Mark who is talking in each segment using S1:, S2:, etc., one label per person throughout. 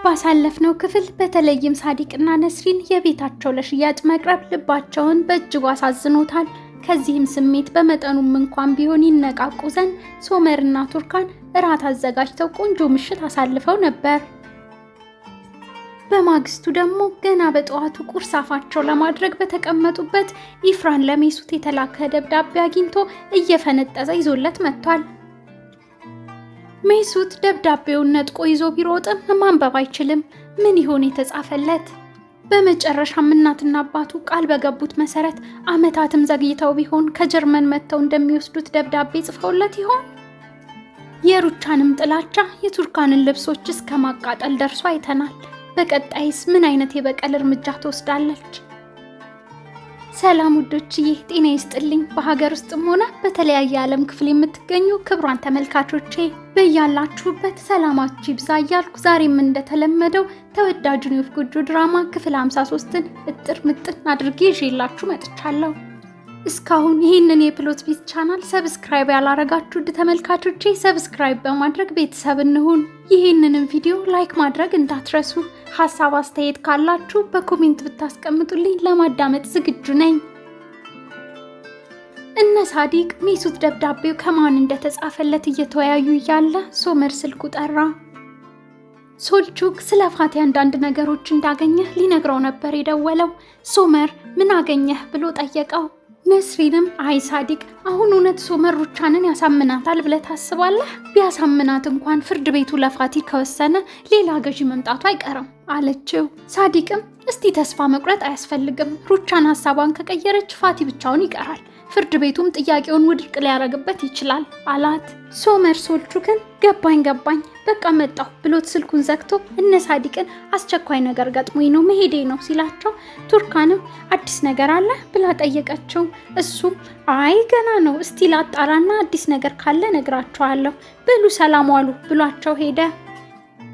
S1: ባሳለፍነው ክፍል በተለይም ሳዲቅና ነስሪን የቤታቸው ለሽያጭ መቅረብ ልባቸውን በእጅጉ አሳዝኖታል። ከዚህም ስሜት በመጠኑም እንኳን ቢሆን ይነቃቁ ዘንድ ሶመርና ቱርካን እራት አዘጋጅተው ቆንጆ ምሽት አሳልፈው ነበር። በማግስቱ ደግሞ ገና በጠዋቱ ቁርስ አፋቸው ለማድረግ በተቀመጡበት ኢፍራን ለሜሱት የተላከ ደብዳቤ አግኝቶ እየፈነጠዘ ይዞለት መጥቷል። ሜሱት ደብዳቤውን ነጥቆ ይዞ ቢሮጥም ማንበብ አይችልም። ምን ይሆን የተጻፈለት? በመጨረሻም እናትና አባቱ ቃል በገቡት መሰረት ዓመታትም ዘግይተው ቢሆን ከጀርመን መጥተው እንደሚወስዱት ደብዳቤ ጽፈውለት ይሆን? የሩቻንም ጥላቻ የቱርካንን ልብሶች እስከ ማቃጠል ደርሶ አይተናል። በቀጣይስ ምን አይነት የበቀል እርምጃ ትወስዳለች? ሰላም ውዶችዬ፣ ጤና ይስጥልኝ። በሀገር ውስጥም ሆነ በተለያየ ዓለም ክፍል የምትገኙ ክቡራን ተመልካቾቼ በያላችሁበት ሰላማችሁ ይብዛ እያልኩ ዛሬም እንደተለመደው ተወዳጁን የወፍ ጎጆ ድራማ ክፍል 53ን እጥር ምጥን አድርጌ ይዤላችሁ መጥቻለሁ። እስካሁን ይህንን የፕሎት ቢት ቻናል ሰብስክራይብ ያላረጋችሁ ውድ ተመልካቾቼ ሰብስክራይብ በማድረግ ቤተሰብ እንሁን። ይህንንም ቪዲዮ ላይክ ማድረግ እንዳትረሱ። ሀሳብ አስተያየት ካላችሁ በኮሜንት ብታስቀምጡልኝ ለማዳመጥ ዝግጁ ነኝ። እነ ሳዲቅ ሜሱት ደብዳቤው ከማን እንደተጻፈለት እየተወያዩ እያለ ሶመር ስልኩ ጠራ። ሶልቹክ ስለ ፋቲ አንዳንድ ነገሮች እንዳገኘ ሊነግረው ነበር የደወለው። ሶመር ምን አገኘህ ብሎ ጠየቀው። ነስሪንም አይ ሳዲቅ፣ አሁን እውነት ሶመር ሩቻንን ያሳምናታል ብለህ ታስባለህ? ቢያሳምናት እንኳን ፍርድ ቤቱ ለፋቲ ከወሰነ ሌላ ገዢ መምጣቱ አይቀርም አለችው። ሳዲቅም እስቲ ተስፋ መቁረጥ አያስፈልግም፣ ሩቻን ሀሳቧን ከቀየረች ፋቲ ብቻውን ይቀራል፣ ፍርድ ቤቱም ጥያቄውን ውድቅ ሊያደርግበት ይችላል አላት። ሶመር ሶልቹክን ገባኝ በቃ መጣሁ ብሎት ስልኩን ዘግቶ እነ ሳዲቅን አስቸኳይ ነገር ገጥሞኝ ነው መሄዴ ነው ሲላቸው፣ ቱርካንም አዲስ ነገር አለ ብላ ጠየቀችው። እሱም አይ ገና ነው፣ እስቲ ላጣራና አዲስ ነገር ካለ ነግራቸዋለሁ፣ በሉ ሰላም ዋሉ ብሏቸው ሄደ።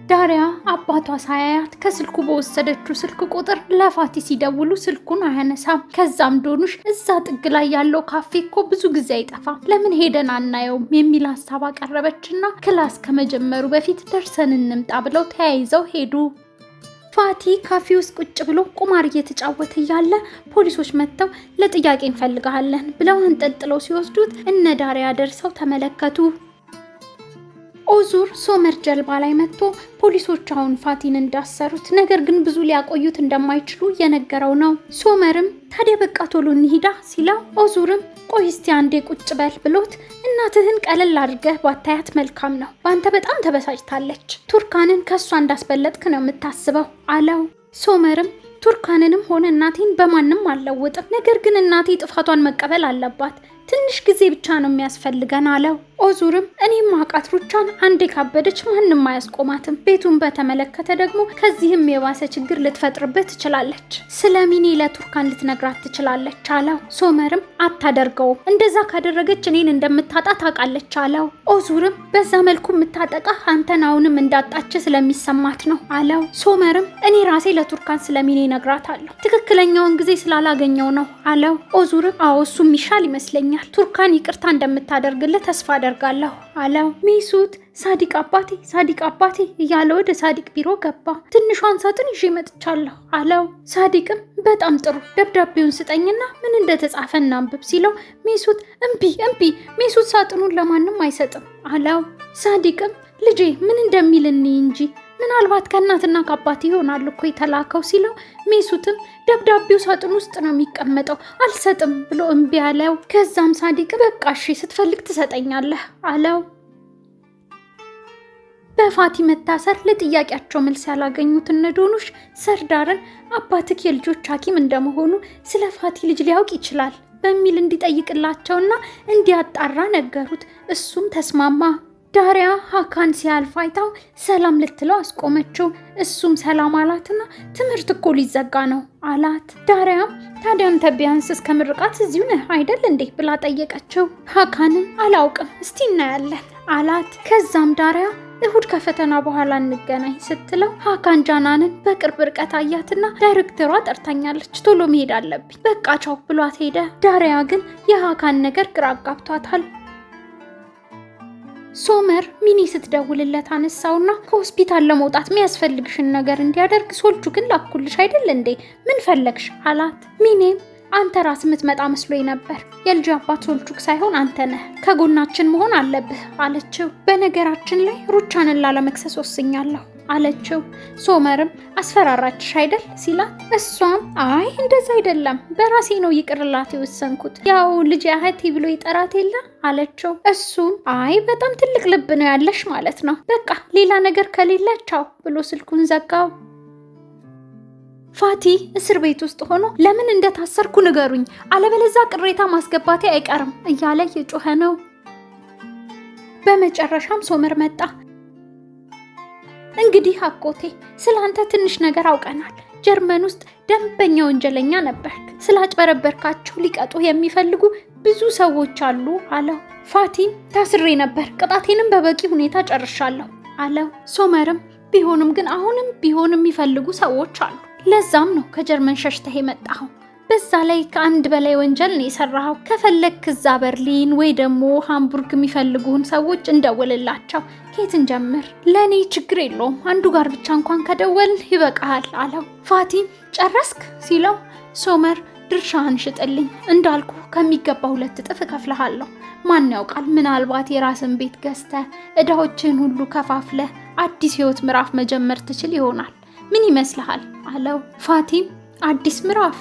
S1: ዳሪያ አባቷ ሳያያት ከስልኩ በወሰደችው ስልክ ቁጥር ለፋቲ ሲደውሉ ስልኩን አያነሳም። ከዛም ዶኑሽ እዛ ጥግ ላይ ያለው ካፌ እኮ ብዙ ጊዜ አይጠፋም፣ ለምን ሄደን አናየውም የሚል ሀሳብ አቀረበችና ክላስ ከመጀመሩ በፊት ደርሰን እንምጣ ብለው ተያይዘው ሄዱ። ፋቲ ካፌ ውስጥ ቁጭ ብሎ ቁማር እየተጫወተ እያለ ፖሊሶች መጥተው ለጥያቄ እንፈልጋለን ብለው አንጠልጥለው ሲወስዱት እነ ዳሪያ ደርሰው ተመለከቱ። ኦዙር ሶመር ጀልባ ላይ መጥቶ ፖሊሶች አሁን ፋቲን እንዳሰሩት ነገር ግን ብዙ ሊያቆዩት እንደማይችሉ የነገረው ነው። ሶመርም ታዲያ በቃ ቶሎ እንሂዳ ሲለው፣ ኦዙርም ቆይ እስቲ አንዴ ቁጭ በል ብሎት እናትህን ቀለል አድርገህ ባታያት መልካም ነው፣ በአንተ በጣም ተበሳጭታለች፣ ቱርካንን ከሷ እንዳስበለጥክ ነው የምታስበው አለው። ሶመርም ቱርካንንም ሆነ እናቴን በማንም አልለውጥም፣ ነገር ግን እናቴ ጥፋቷን መቀበል አለባት፣ ትንሽ ጊዜ ብቻ ነው የሚያስፈልገን አለው። ኦዙርም እኔም አውቃት ሩቻን አንዴ ካበደች ማንም አያስቆማትም፣ ቤቱን በተመለከተ ደግሞ ከዚህም የባሰ ችግር ልትፈጥርበት ትችላለች፣ ስለ ሚኔ ለቱርካን ልትነግራት ትችላለች አለው። ሶመርም አታደርገውም፣ እንደዛ ካደረገች እኔን እንደምታጣ ታውቃለች አለው። ኦዙርም በዛ መልኩ የምታጠቃ አንተን አሁንም እንዳጣች ስለሚሰማት ነው አለው። ሶመርም እኔ ራሴ ለቱርካን ስለ ሚኔ ነግራታለሁ፣ ትክክለኛውን ጊዜ ስላላገኘው ነው አለው። ኦዙርም አዎ እሱም ይሻል ይመስለኛል፣ ቱርካን ይቅርታ እንደምታደርግልህ ተስፋ አደርጋለሁ አለው። ሜሱት ሳዲቅ አባቴ እያለ ወደ ሳዲቅ ቢሮ ገባ። ትንሿን ሳጥን ይዤ መጥቻለሁ አለው። ሳዲቅም በጣም ጥሩ፣ ደብዳቤውን ስጠኝና ምን እንደተጻፈ እናንብብ ሲለው፣ ሜሱት እምቢ ሜሱት ሳጥኑን ለማንም አይሰጥም አለው። ሳዲቅም ልጄ ምን እንደሚል እንይ እንጂ ምናልባት ከእናትና ከአባቴ ይሆናል እኮ የተላከው ሲለው፣ ሜሱትም ደብዳቤው ሳጥን ውስጥ ነው የሚቀመጠው አልሰጥም ብሎ እምቢ አለው። ከዛም ሳዲቅ በቃ እሺ ስትፈልግ ትሰጠኛለህ አለው። በፋቲ መታሰር ለጥያቄያቸው መልስ ያላገኙት እነ ዶኑሽ ሰርዳርን አባትህ የልጆች ሐኪም እንደመሆኑ ስለ ፋቲ ልጅ ሊያውቅ ይችላል በሚል እንዲጠይቅላቸውና እንዲያጣራ ነገሩት። እሱም ተስማማ። ዳሪያ ሀካን ሲያልፍ አይታው ሰላም ልትለው አስቆመችው። እሱም ሰላም አላትና ትምህርት እኮ ሊዘጋ ነው አላት። ዳሪያም ታዲያ አንተ ቢያንስ እስከ ምርቃት እዚሁ ነህ አይደል እንዴ ብላ ጠየቀችው። ሀካንም አላውቅም እስቲ እናያለን አላት። ከዛም ዳሪያ እሁድ ከፈተና በኋላ እንገናኝ ስትለው ሀካን ጃናንን በቅርብ ርቀት አያትና ዳይሬክተሯ ጠርታኛለች፣ ቶሎ መሄድ አለብኝ፣ በቃ ቻው ብሏት ሄደ። ዳሪያ ግን የሀካን ነገር ግራ አጋብቷታል። ሶመር ሚኒ ስትደውልለት አነሳውና ከሆስፒታል ለመውጣት የሚያስፈልግሽን ነገር እንዲያደርግ ሶልጁክን ላኩልሽ አይደል እንዴ? ምን ፈለግሽ አላት። ሚኔም አንተ ራስ የምትመጣ መስሎኝ ነበር፣ የልጅ አባት ሶልጁክ ሳይሆን አንተ ነህ፣ ከጎናችን መሆን አለብህ አለችው። በነገራችን ላይ ሩቻንን ላለመክሰስ ወስኛለሁ አለችው። ሶመርም አስፈራራችሽ አይደል ሲላት፣ እሷም አይ እንደዛ አይደለም በራሴ ነው ይቅርላት የወሰንኩት፣ ያው ልጅ እህቴ ብሎ ይጠራት የለ አለችው። እሱም አይ በጣም ትልቅ ልብ ነው ያለሽ ማለት ነው፣ በቃ ሌላ ነገር ከሌለ ቻው ብሎ ስልኩን ዘጋው። ፋቲ እስር ቤት ውስጥ ሆኖ ለምን እንደታሰርኩ ንገሩኝ፣ አለበለዚያ ቅሬታ ማስገባቴ አይቀርም እያለ እየጮኸ ነው። በመጨረሻም ሶመር መጣ። እንግዲህ አጎቴ ስላንተ ትንሽ ነገር አውቀናል። ጀርመን ውስጥ ደንበኛ ወንጀለኛ ነበርክ። ስላጭበረበርካቸው ሊቀጡ የሚፈልጉ ብዙ ሰዎች አሉ አለው። ፋቲም ታስሬ ነበር፣ ቅጣቴንም በበቂ ሁኔታ ጨርሻለሁ አለው። ሶመርም ቢሆንም ግን አሁንም ቢሆን የሚፈልጉ ሰዎች አሉ፣ ለዛም ነው ከጀርመን ሸሽተህ የመጣኸው። በዛ ላይ ከአንድ በላይ ወንጀል ነው የሰራኸው። ከፈለክ እዛ በርሊን ወይ ደግሞ ሃምቡርግ የሚፈልጉን ሰዎች እንደውልላቸው። ከየትን ጀምር? ለኔ ችግር የለውም፣ አንዱ ጋር ብቻ እንኳን ከደወልን ይበቃሃል አለው። ፋቲም ጨረስክ ሲለው ሶመር ድርሻህን ሽጥልኝ፣ እንዳልኩ ከሚገባ 2 እጥፍ እከፍልሃለሁ። ማን ያውቃል፣ ምናልባት የራስን ቤት ገዝተህ ዕዳዎችን ሁሉ ከፋፍለህ አዲስ ህይወት ምዕራፍ መጀመር ትችል ይሆናል። ምን ይመስልሃል አለው። ፋቲም አዲስ ምዕራፍ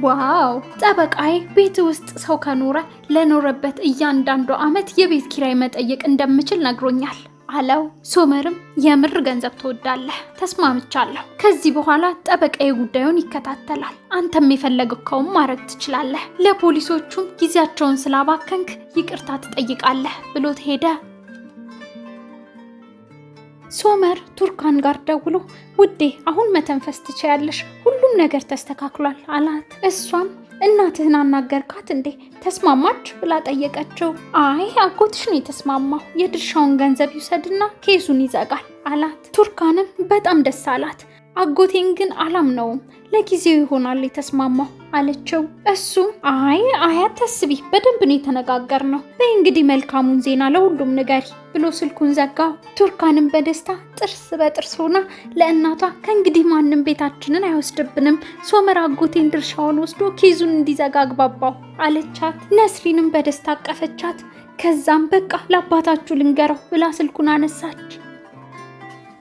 S1: ዋው! ጠበቃዬ ቤት ውስጥ ሰው ከኖረ ለኖረበት እያንዳንዱ ዓመት የቤት ኪራይ መጠየቅ እንደምችል ነግሮኛል አለው። ሶመርም የምር ገንዘብ ትወዳለህ፣ ተስማምቻለሁ። ከዚህ በኋላ ጠበቃዬ ጉዳዩን ይከታተላል፣ አንተም የፈለግከውን ማድረግ ትችላለህ። ለፖሊሶቹም ጊዜያቸውን ስላባከንክ ይቅርታ ትጠይቃለህ ብሎት ሄደ። ሶመር ቱርካን ጋር ደውሎ ውዴ አሁን መተንፈስ ትችያለሽ፣ ሁሉም ነገር ተስተካክሏል አላት። እሷም እናትህን አናገርካት እንዴ ተስማማች ብላ ጠየቀችው። አይ አጎትሽ ነው የተስማማው፣ የድርሻውን ገንዘብ ይውሰድና ኬሱን ይዘጋል አላት። ቱርካንም በጣም ደስ አላት። አጎቴን ግን አላምነውም፣ ለጊዜው ይሆናል የተስማማው አለችው። እሱም አይ አታስቢ፣ በደንብ ነው የተነጋገርነው፣ በእንግዲህ መልካሙን ዜና ለሁሉም ንገሪ ብሎ ስልኩን ዘጋው። ቱርካንም በደስታ ጥርስ በጥርስ ሆና ለእናቷ ከእንግዲህ ማንም ቤታችንን አይወስድብንም፣ ሶመር አጎቴን ድርሻውን ወስዶ ኬዙን እንዲዘጋ አግባባው አለቻት። ነስሪንም በደስታ አቀፈቻት። ከዛም በቃ ለአባታችሁ ልንገረው ብላ ስልኩን አነሳች።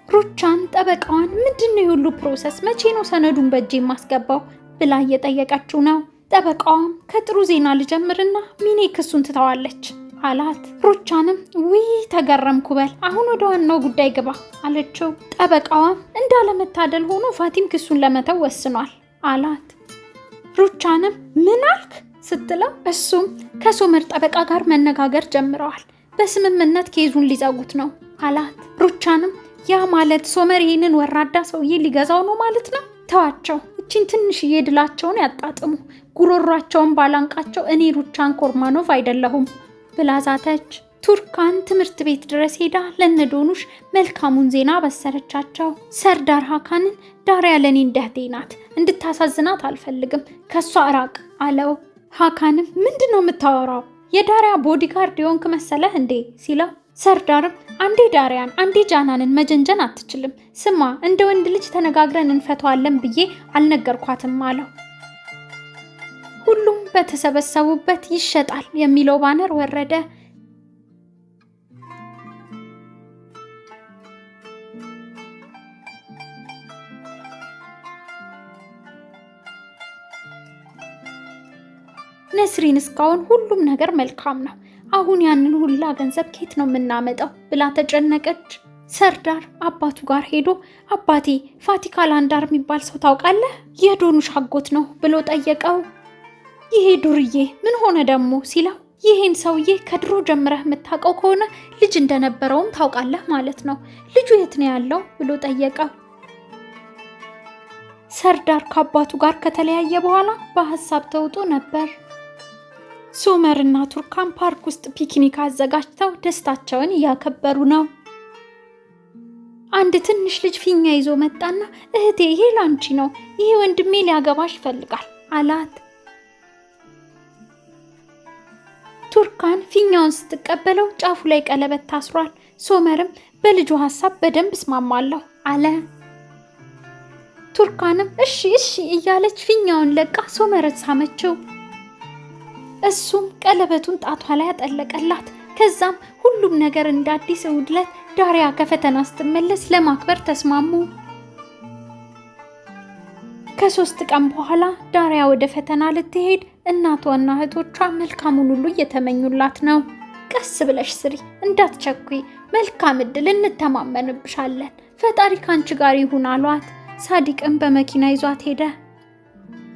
S1: ሩቻን ጠበቃዋን ምንድነው የሁሉ ፕሮሰስ፣ መቼ ነው ሰነዱን በእጄ የማስገባው ብላ እየጠየቀችው ነው። ጠበቃዋም ከጥሩ ዜና ልጀምርና ሚኔ ክሱን ትተዋለች አላት። ሩቻንም ውይ ተገረምኩ፣ በል አሁን ወደ ዋናው ጉዳይ ግባ አለችው። ጠበቃዋም እንዳለመታደል ሆኖ ፋቲም ክሱን ለመተው ወስኗል አላት። ሩቻንም ምን አልክ ስትለው እሱም ከሶመር ጠበቃ ጋር መነጋገር ጀምረዋል፣ በስምምነት ኬዙን ሊዘጉት ነው አላት። ሩቻንም ያ ማለት ሶመር ይህንን ወራዳ ሰውዬ ሊገዛው ነው ማለት ነው? ተዋቸው፣ እቺን ትንሽዬ ድላቸውን ያጣጥሙ፣ ጉሮሯቸውን ባላንቃቸው፣ እኔ ሩቻን ኮርማኖቭ አይደለሁም ብላ ዛተች። ቱርካን ትምህርት ቤት ድረስ ሄዳ ለነዶኑሽ መልካሙን ዜና በሰረቻቸው። ሰርዳር ሀካንን ዳሪያ ለኔ እንደህቴ ናት፣ እንድታሳዝናት አልፈልግም፣ ከሷ ራቅ አለው። ሀካንም ምንድነው የምታወራው? የዳሪያ ቦዲጋርድ የሆንክ መሰለህ እንዴ ሲለው ሰርዳርም አንዴ ዳሪያን አንዴ ጃናንን መጀንጀን አትችልም፣ ስማ እንደ ወንድ ልጅ ተነጋግረን እንፈተዋለን ብዬ አልነገርኳትም አለው። ሁሉም በተሰበሰቡበት ይሸጣል የሚለው ባነር ወረደ። ነስሪን እስካሁን ሁሉም ነገር መልካም ነው፣ አሁን ያንን ሁላ ገንዘብ ከየት ነው የምናመጣው ብላ ተጨነቀች። ሰርዳር አባቱ ጋር ሄዶ አባቴ ፋቲካ ላንዳር የሚባል ሰው ታውቃለህ? የዶኑሽ አጎት ነው ብሎ ጠየቀው። ይሄ ዱርዬ ምን ሆነ ደግሞ ሲለው ይሄን ሰውዬ ከድሮ ጀምረህ የምታውቀው ከሆነ ልጅ እንደነበረውም ታውቃለህ ማለት ነው፣ ልጁ የት ነው ያለው ብሎ ጠየቀው። ሰርዳር ከአባቱ ጋር ከተለያየ በኋላ በሀሳብ ተውጦ ነበር። ሶመር እና ቱርካን ፓርክ ውስጥ ፒክኒክ አዘጋጅተው ደስታቸውን እያከበሩ ነው። አንድ ትንሽ ልጅ ፊኛ ይዞ መጣና እህቴ ይሄ ላንቺ ነው፣ ይሄ ወንድሜ ሊያገባሽ ይፈልጋል አላት። ቱርካን ፊኛውን ስትቀበለው ጫፉ ላይ ቀለበት ታስሯል። ሶመርም በልጁ ሐሳብ በደንብ እስማማለሁ አለ። ቱርካንም እሺ እያለች ፊኛውን ለቃ ሶመርን ሳመችው። እሱም ቀለበቱን ጣቷ ላይ አጠለቀላት። ከዛም ሁሉም ነገር እንደ አዲስ እሑድ ዕለት ዳሪያ ከፈተና ስትመለስ ለማክበር ተስማሙ። ከ3 ቀን በኋላ ዳሪያ ወደ ፈተና ልትሄድ እናቷና እህቶቿ መልካሙን ሁሉ እየተመኙላት ነው። ቀስ ብለሽ ስሪ፣ እንዳትቸኩይ፣ መልካም እድል፣ እንተማመንብሻለን፣ ፈጣሪ ካንቺ ጋር ይሁን አሏት። ሳዲቅም በመኪና ይዟት ሄደ።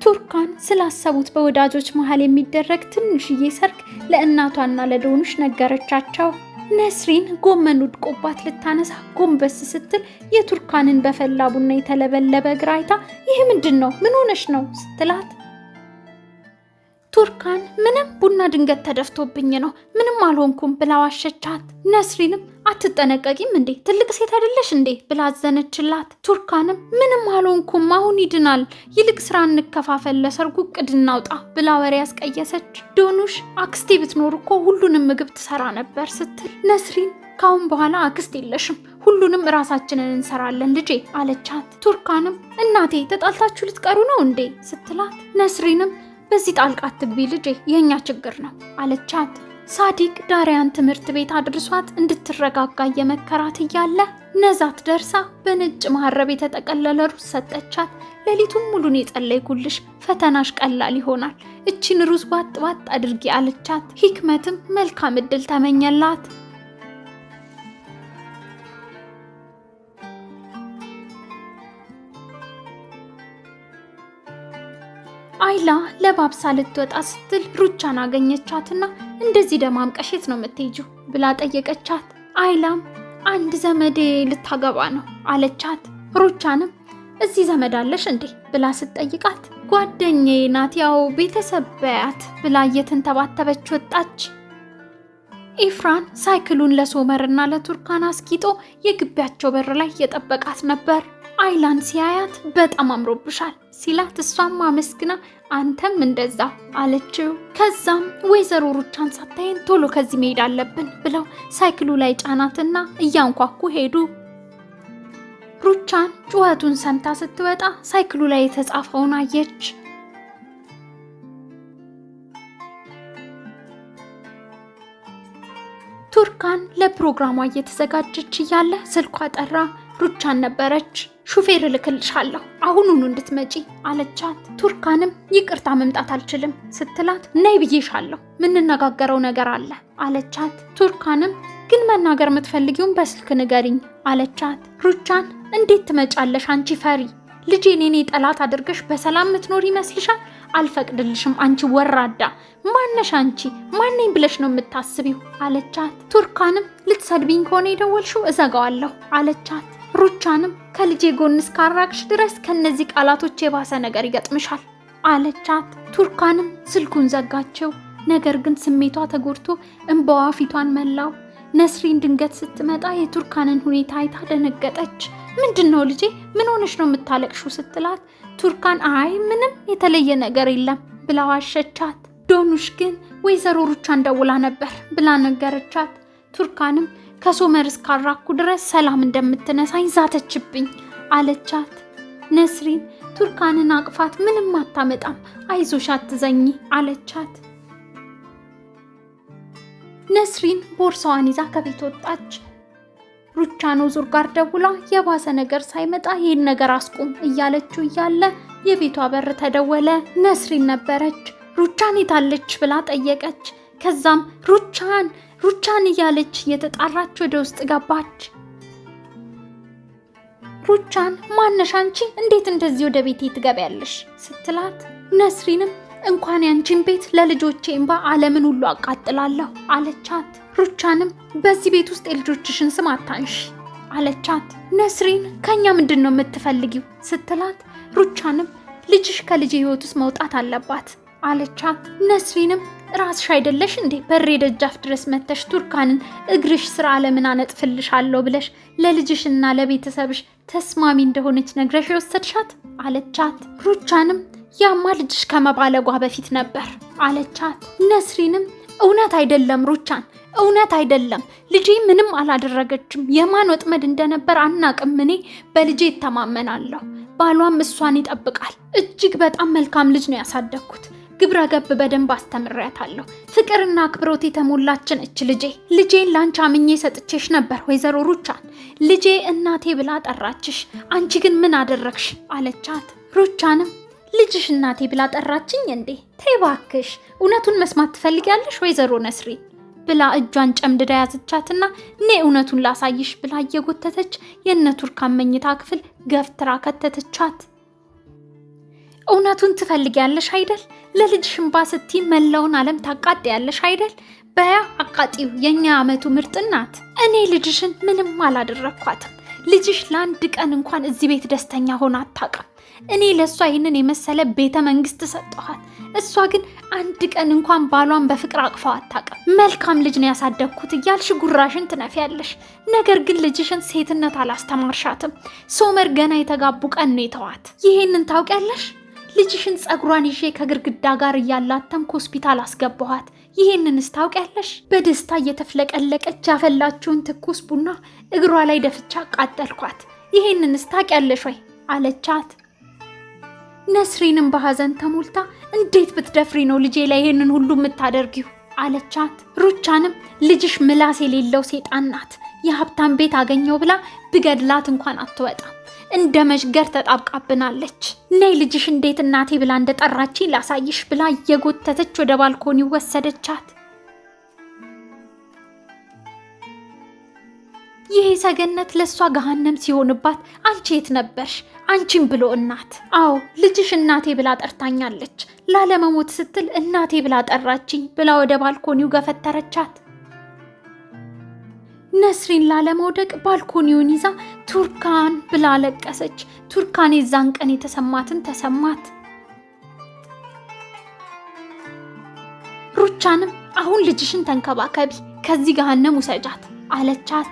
S1: ቱርካን ስላሰቡት በወዳጆች መሃል የሚደረግ ትንሽዬ ሰርግ ለእናቷና ለዶኑሽ ነገረቻቸው። ነስሪን ጎመን ውድቆባት ልታነሳ ጎንበስ ስትል የቱርካንን በፈላ ቡና የተለበለበ እግር አይታ ይህ ምንድን ነው? ምን ሆነሽ ነው ስትላት ቱርካን ምንም ቡና ድንገት ተደፍቶብኝ ነው፣ ምንም አልሆንኩም ብላ ዋሸቻት። ነስሪንም አትጠነቀቂም እንዴ? ትልቅ ሴት አይደለሽ እንዴ? ብላ አዘነችላት። ቱርካንም ምንም አልሆንኩም፣ አሁን ይድናል፣ ይልቅ ስራ እንከፋፈል፣ ለሰርጉ እቅድ እናውጣ ብላ ወሬ ያስቀየሰች። ዶኑሽ አክስቴ ብትኖር እኮ ሁሉንም ምግብ ትሰራ ነበር ስትል ነስሪን ካሁን በኋላ አክስት የለሽም፣ ሁሉንም ራሳችንን እንሰራለን ልጄ አለቻት። ቱርካንም እናቴ ተጣልታችሁ ልትቀሩ ነው እንዴ ስትላት ነስሪንም በዚህ ጣልቃ አትግቢ ልጄ፣ የኛ ችግር ነው አለቻት። ሳዲቅ ዳሪያን ትምህርት ቤት አድርሷት እንድትረጋጋ የመከራት እያለ ነዛት ደርሳ በነጭ መሐረብ የተጠቀለለ ሩዝ ሰጠቻት። ሌሊቱን ሙሉን የጸለይኩልሽ፣ ፈተናሽ ቀላል ይሆናል፣ እቺን ሩዝ ዋጥ ዋጥ አድርጊ አለቻት። ሂክመትም መልካም እድል ተመኘላት። አይላ ለባብሳ ልትወጣ ስትል ሩቻን አገኘቻትና እንደዚህ ደማምቀሽ የት ነው የምትሄጂው ብላ ጠየቀቻት። አይላም አንድ ዘመዴ ልታገባ ነው አለቻት። ሩቻንም እዚህ ዘመድ አለሽ እንዴ ብላ ስትጠይቃት ጓደኛዬ ናት፣ ያው ቤተሰብ በያት ብላ እየተንተባተበች ወጣች። ኢፍራን ሳይክሉን ለሶመርና ለቱርካን አስጊጦ የግቢያቸው በር ላይ እየጠበቃት ነበር። አይላን ሲያያት በጣም አምሮብሻል ሲላት እሷም አመስግና አንተም እንደዛ አለችው። ከዛም ወይዘሮ ሩቻን ሳታየን ቶሎ ከዚህ መሄድ አለብን ብለው ሳይክሉ ላይ ጫናትና እያንኳኩ ሄዱ። ሩቻን ጩኸቱን ሰምታ ስትወጣ ሳይክሉ ላይ የተጻፈውን አየች። ቱርካን ለፕሮግራሟ እየተዘጋጀች እያለ ስልኳ ጠራ። ሩቻን ነበረች። ሹፌር እልክልሻለሁ አሁኑኑ እንድትመጪ አለቻት። ቱርካንም ይቅርታ መምጣት አልችልም ስትላት ነይ ብዬሻለሁ፣ ምንነጋገረው ነገር አለ አለቻት። ቱርካንም ግን መናገር የምትፈልጊውን በስልክ ንገሪኝ አለቻት። ሩቻን እንዴት ትመጫለሽ አንቺ ፈሪ፣ ልጄን የኔ ጠላት አድርገሽ በሰላም ምትኖር ይመስልሻል? አልፈቅድልሽም አንቺ ወራዳ፣ ማነሽ አንቺ? ማንኝ ብለሽ ነው የምታስቢው አለቻት። ቱርካንም ልትሰድቢኝ ከሆነ የደወልሽው እዘጋዋለሁ አለቻት። ሩቻንም ከልጄ ጎን እስካራቅሽ ድረስ ከነዚህ ቃላቶች የባሰ ነገር ይገጥምሻል አለቻት። ቱርካንም ስልኩን ዘጋቸው። ነገር ግን ስሜቷ ተጎድቶ እንባዋ ፊቷን መላው። ነስሪን ድንገት ስትመጣ የቱርካንን ሁኔታ አይታ ደነገጠች። ምንድነው ልጄ? ምን ሆነሽ ነው የምታለቅሽው ስትላት ቱርካን አይ ምንም የተለየ ነገር የለም ብላ ዋሸቻት። ዶኑሽ ግን ወይዘሮ ሩቻን ደውላ ነበር ብላ ነገረቻት። ቱርካንም ከሶመር እስካራኩ ድረስ ሰላም እንደምትነሳኝ ዛተችብኝ አለቻት። ነስሪን ቱርካንን አቅፋት ምንም አታመጣም፣ አይዞሽ አትዘኝ አለቻት። ነስሪን ቦርሳዋን ይዛ ከቤት ወጣች። ሩቻን ዙር ጋር ደውላ የባሰ ነገር ሳይመጣ ይህን ነገር አስቁም እያለችው እያለ የቤቷ በር ተደወለ። ነስሪን ነበረች። ሩቻን የታለች ብላ ጠየቀች። ከዛም ሩቻን እያለች እየተጣራች ወደ ውስጥ ገባች። ሩቻን ማነሽ አንቺ? እንዴት እንደዚህ ወደ ቤቴ ትገቢያለሽ ስትላት ነስሪንም እንኳን ያንቺን ቤት ለልጆቼ እንባ ዓለምን ሁሉ አቃጥላለሁ አለቻት። ሩቻንም በዚህ ቤት ውስጥ የልጆችሽን ስም አታንሺ አለቻት። ነስሪን ከኛ ምንድነው የምትፈልጊው ስትላት ሩቻንም ልጅሽ ከልጄ ህይወት ውስጥ መውጣት አለባት አለቻት። ነስሪንም ራስሽ አይደለሽ እንዴ በሬ ደጃፍ ድረስ መተሽ ቱርካንን እግርሽ ስራ ለምን አነጥፍልሻለሁ ብለሽ ለልጅሽና ለቤተሰብሽ ተስማሚ እንደሆነች ነግረሽ የወሰድሻት አለቻት። ሩቻንም ያማ ልጅሽ ከመባለጓ በፊት ነበር አለቻት። ነስሪንም እውነት አይደለም ሩቻን፣ እውነት አይደለም፣ ልጄ ምንም አላደረገችም። የማን ወጥመድ እንደነበር አናቅም። እኔ በልጄ እተማመናለሁ። ባሏም እሷን ይጠብቃል። እጅግ በጣም መልካም ልጅ ነው ያሳደግኩት። ግብረ ገብ በደንብ አስተምሬያታለሁ። ፍቅርና አክብሮት የተሞላችን እች ልጄን ላንቺ አምኜ ሰጥቼሽ ነበር ወይዘሮ ሩቻን። ልጄ እናቴ ብላ ጠራችሽ፣ አንቺ ግን ምን አደረግሽ አለቻት። ሩቻንም ልጅሽ እናቴ ብላ ጠራችኝ እንዴ? ተይ እባክሽ፣ እውነቱን መስማት ትፈልጊያለሽ ወይዘሮ ነስሪ ብላ እጇን ጨምድዳ ያዘቻትና እኔ እውነቱን ላሳይሽ ብላ እየጎተተች የእነ ቱርካን መኝታ ክፍል ገፍትራ ከተተቻት። እውነቱን ትፈልጊያለሽ አይደል? ለልጅሽ እንባ ስትይ መላውን ዓለም ታቃጥያለሽ አይደል? በያ አቃጢው፣ የኛ ዓመቱ ምርጥ እናት። እኔ ልጅሽን ምንም አላደረኳትም። ልጅሽ ለአንድ ቀን እንኳን እዚህ ቤት ደስተኛ ሆና አታውቅም። እኔ ለሷ ይህንን የመሰለ ቤተ መንግስት ሰጠኋት። እሷ ግን አንድ ቀን እንኳን ባሏን በፍቅር አቅፋው አታውቅም። መልካም ልጅ ነው ያሳደግኩት እያልሽ ጉራሽን ትነፊያለሽ። ነገር ግን ልጅሽን ሴትነት አላስተማርሻትም። ሶመር ገና የተጋቡ ቀን ነው የተዋት። ይሄንን ታውቂያለሽ? ልጅሽን ጸጉሯን ይዤ ከግርግዳ ጋር እያላተምኩ ሆስፒታል አስገባኋት። ይሄንንስ ታውቂያለሽ? በደስታ እየተፍለቀለቀች ያፈላችውን ትኩስ ቡና እግሯ ላይ ደፍቻ አቃጠልኳት። ይሄንንስ ታውቂያለሽ ወይ አለቻት። ነስሪንም በሐዘን ተሞልታ እንዴት ብትደፍሪ ነው ልጄ ላይ ይሄንን ሁሉ የምታደርጊው አለቻት። ሩቻንም ልጅሽ ምላስ የሌለው ሴጣን ናት። የሀብታም ቤት አገኘው ብላ ብገድላት እንኳን አትወጣም። እንደ መሽገር ተጣብቃብናለች። ነይ ልጅሽ እንዴት እናቴ ብላ እንደጠራችኝ ላሳይሽ ብላ እየጎተተች ወደ ባልኮኒ ወሰደቻት። ይሄ ሰገነት ለሷ ገሃነም ሲሆንባት አንቺ የት ነበርሽ? አንቺም ብሎ እናት። አዎ ልጅሽ እናቴ ብላ ጠርታኛለች። ላለመሞት ስትል እናቴ ብላ ጠራችኝ ብላ ወደ ባልኮኒው ገፈተረቻት። ነስሪን ላለመውደቅ ባልኮኒውን ይዛ ቱርካን ብላ ለቀሰች። ቱርካን የዛን ቀን የተሰማትን ተሰማት። ሩቻንም አሁን ልጅሽን ተንከባከቢ፣ ከዚህ ገሃነም ውሰጃት አለቻት።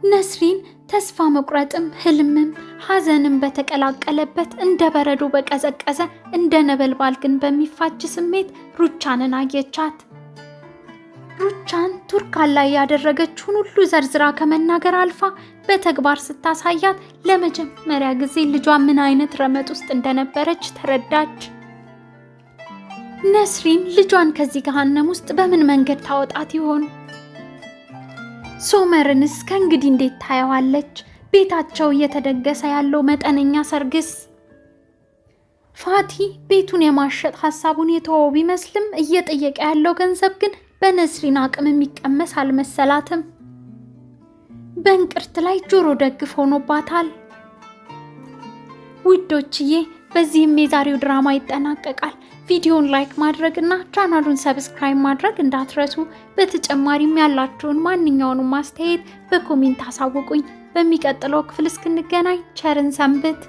S1: ነስሪን ተስፋ መቁረጥም ህልምም ሐዘንም በተቀላቀለበት እንደ በረዶ በቀዘቀዘ እንደ ነበልባል ግን በሚፋጅ ስሜት ሩቻንን አየቻት። ሩቻን ቱርካን ላይ ያደረገችውን ሁሉ ዘርዝራ ከመናገር አልፋ በተግባር ስታሳያት ለመጀመሪያ ጊዜ ልጇ ምን አይነት ረመጥ ውስጥ እንደነበረች ተረዳች። ነስሪን ልጇን ከዚህ ገሃነም ውስጥ በምን መንገድ ታወጣት ይሆን? ሶመርንስ ከእንግዲህ እንዴት ታየዋለች? ቤታቸው እየተደገሰ ያለው መጠነኛ ሰርግስ? ፋቲ ቤቱን የማሸጥ ሐሳቡን የተወው ቢመስልም እየጠየቀ ያለው ገንዘብ ግን በነስሪን አቅም የሚቀመስ አልመሰላትም። በእንቅርት ላይ ጆሮ ደግፍ ሆኖባታል። ውዶችዬ በዚህም የዛሬው ድራማ ይጠናቀቃል። ቪዲዮውን ላይክ ማድረግና ቻናሉን ሰብስክራይብ ማድረግ እንዳትረሱ። በተጨማሪም ያላችሁን ማንኛውንም አስተያየት በኮሜንት አሳውቁኝ። በሚቀጥለው ክፍል እስክንገናኝ ቸርን ሰንብት።